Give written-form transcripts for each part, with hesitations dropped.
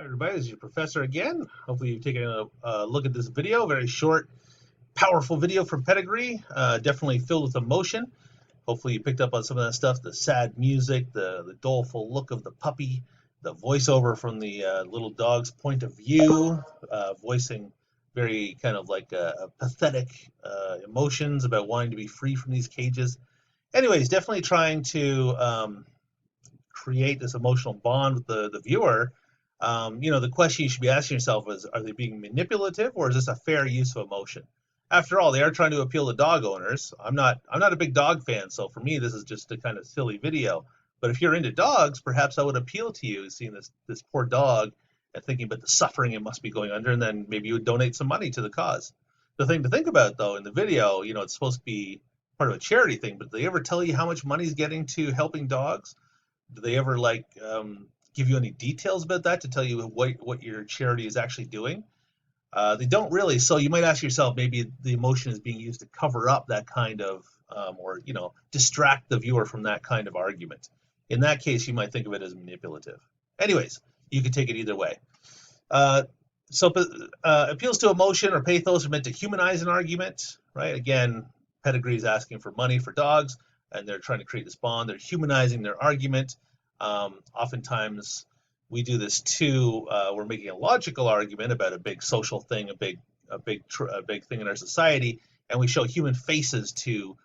Everybody, this is your professor again. Hopefully you've taken a look at this video. Very short, powerful video from Pedigree, definitely filled with emotion. Hopefully you picked up on some of that stuff, the sad music, the doleful look of the puppy, the voiceover from the little dog's point of view, voicing very kind of like pathetic emotions about wanting to be free from these cages. Anyways, definitely trying to create this emotional bond with the viewer. The question you should be asking yourself is, are they being manipulative or is this a fair use of emotion? After all, they are trying to appeal to dog owners. I'm not a big dog fan, so for me, this is just a kind of silly video. But if you're into dogs, perhaps that would appeal to you, seeing this poor dog and thinking about the suffering it must be going under, and then maybe you would donate some money to the cause. The thing to think about, though, in the video, it's supposed to be part of a charity thing, but do they ever tell you how much money is getting to helping dogs? Do they ever give you any details about that to tell you what your charity is actually doing? They don't really. So you might ask yourself, maybe the emotion is being used to cover up that kind of, or distract the viewer from that kind of argument. In that case, you might think of it as manipulative. Anyways, you could take it either way. Appeals to emotion or pathos are meant to humanize an argument, right? Again, Pedigree is asking for money for dogs, and they're trying to create this bond. They're humanizing their argument. Oftentimes, we do this too. We're making a logical argument about a big social thing, a big thing in our society, and we show human faces to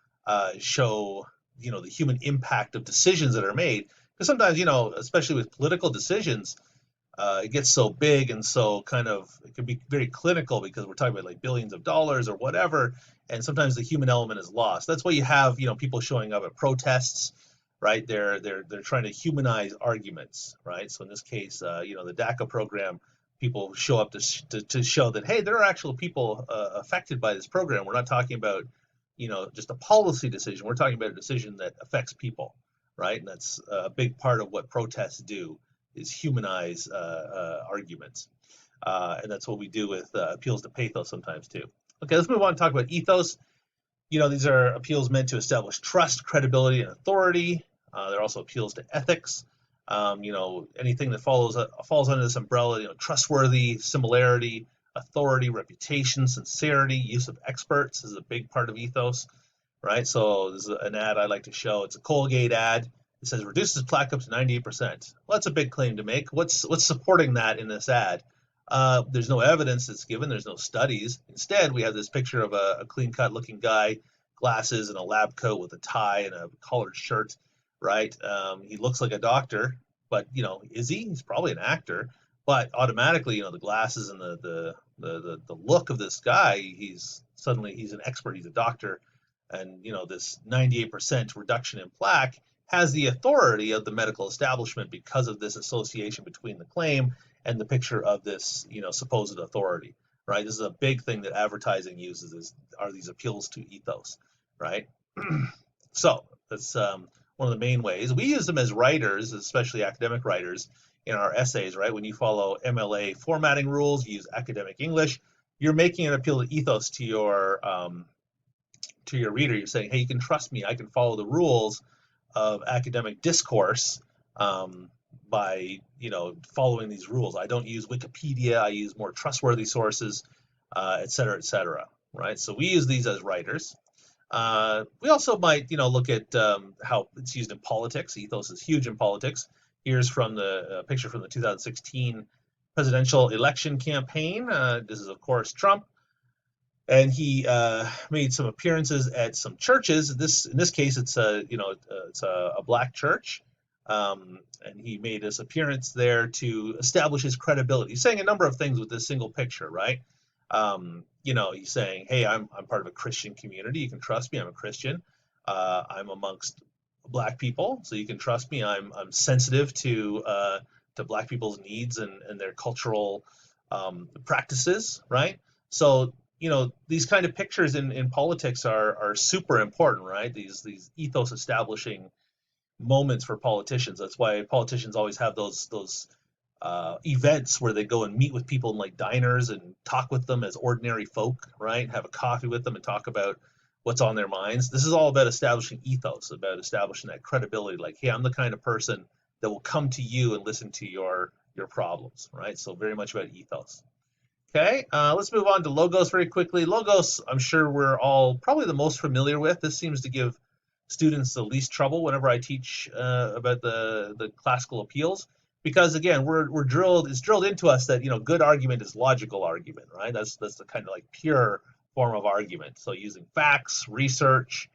show the human impact of decisions that are made. Because sometimes, especially with political decisions, it gets so big and so it can be very clinical because we're talking about like billions of dollars or whatever, and sometimes the human element is lost. That's why you have people showing up at protests, right? They're trying to humanize arguments, right? So in this case, the DACA program, people show up to show that, hey, there are actual people affected by this program. We're not talking about just a policy decision. We're talking about a decision that affects people, right? And that's a big part of what protests do, is humanize arguments. And that's what we do with appeals to pathos sometimes too. Okay, let's move on and talk about ethos. These are appeals meant to establish trust, credibility, and authority. They're also appeals to ethics. Anything that falls under this umbrella, trustworthy, similarity, authority, reputation, sincerity, use of experts is a big part of ethos, right? So this is an ad I like to show. It's a Colgate ad. It says reduces plaque up to 98%. Well, that's a big claim to make. What's supporting that in this ad? There's no evidence that's given. There's no studies. Instead, we have this picture of a clean-cut looking guy, glasses and a lab coat with a tie and a collared shirt, right? He looks like a doctor, but is he? He's probably an actor. But automatically, the glasses and the look of this guy, he's an expert. He's a doctor, and this 98% reduction in plaque has the authority of the medical establishment because of this association between the claim and the picture of this, supposed authority, right? This is a big thing that advertising uses are these appeals to ethos, right? So that's one of the main ways. We use them as writers, especially academic writers, in our essays, right? When you follow MLA formatting rules, you use academic English, you're making an appeal to ethos to your reader. You're saying, hey, you can trust me. I can follow the rules of academic discourse by following these rules. I don't use Wikipedia. I use more trustworthy sources, et cetera, right? So we use these as writers. We also might look at how it's used in politics. Ethos is huge in politics. Here's from the picture from the 2016 presidential election campaign. This is of course Trump. And he made some appearances at some churches. In this case, it's a black church, and he made his appearance there to establish his credibility. He's saying a number of things with this single picture, right? He's saying, "Hey, I'm part of a Christian community. You can trust me. I'm a Christian. I'm amongst black people, so you can trust me. I'm sensitive to black people's needs and their cultural practices, right? So." These kind of pictures in politics are super important, right? These ethos establishing moments for politicians. That's why politicians always have those events where they go and meet with people in like diners and talk with them as ordinary folk, right? Have a coffee with them and talk about what's on their minds. This is all about establishing ethos, about establishing that credibility. Like, hey, I'm the kind of person that will come to you and listen to your your problems, right? So very much about ethos. Okay, let's move on to logos very quickly. Logos, I'm sure we're all probably the most familiar with. This seems to give students the least trouble whenever I teach about the classical appeals, because again, we're drilled. It's drilled into us that good argument is logical argument, right? That's the kind of like pure form of argument. So using facts, research,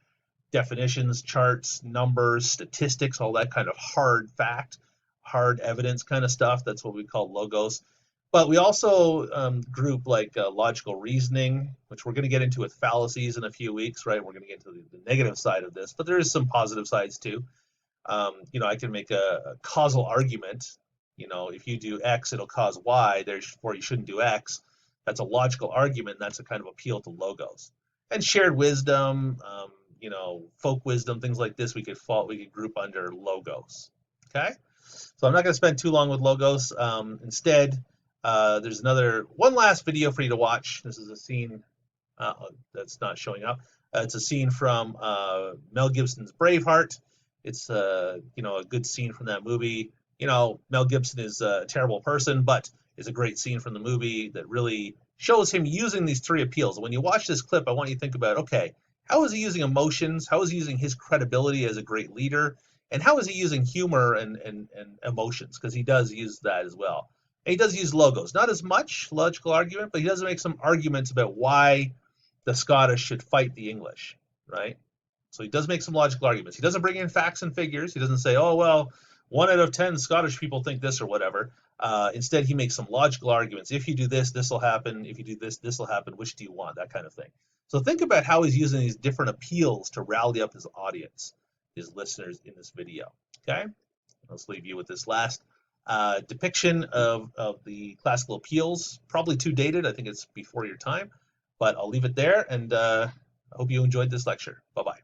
definitions, charts, numbers, statistics, all that kind of hard fact, hard evidence kind of stuff. That's what we call logos. But we also group like logical reasoning, which we're going to get into with fallacies in a few weeks, right? We're going to get into the negative side of this, but there is some positive sides too. I can make a causal argument. If you do X, it'll cause Y. Therefore, you shouldn't do X. That's a logical argument. And that's a kind of appeal to logos. And shared wisdom, folk wisdom, things like this, we could group under logos. Okay, so I'm not going to spend too long with logos. Instead, there's one last video for you to watch. This is a scene that's not showing up. It's a scene from Mel Gibson's Braveheart. It's a good scene from that movie. Mel Gibson is a terrible person, but is a great scene from the movie that really shows him using these three appeals. When you watch this clip, I want you to think about, okay, how is he using emotions? How is he using his credibility as a great leader? And how is he using humor and emotions? Because he does use that as well. And he does use logos. Not as much logical argument, but he does make some arguments about why the Scottish should fight the English, right? So he does make some logical arguments. He doesn't bring in facts and figures. He doesn't say, oh, well, 1 out of 10 Scottish people think this or whatever. Instead, he makes some logical arguments. If you do this, this will happen. If you do this, this will happen. Which do you want? That kind of thing. So think about how he's using these different appeals to rally up his audience, his listeners in this video. Okay? Let's leave you with this last depiction of the classical appeals. Probably too dated. I think it's before your time. But I'll leave it there, and I hope you enjoyed this lecture. Bye-bye.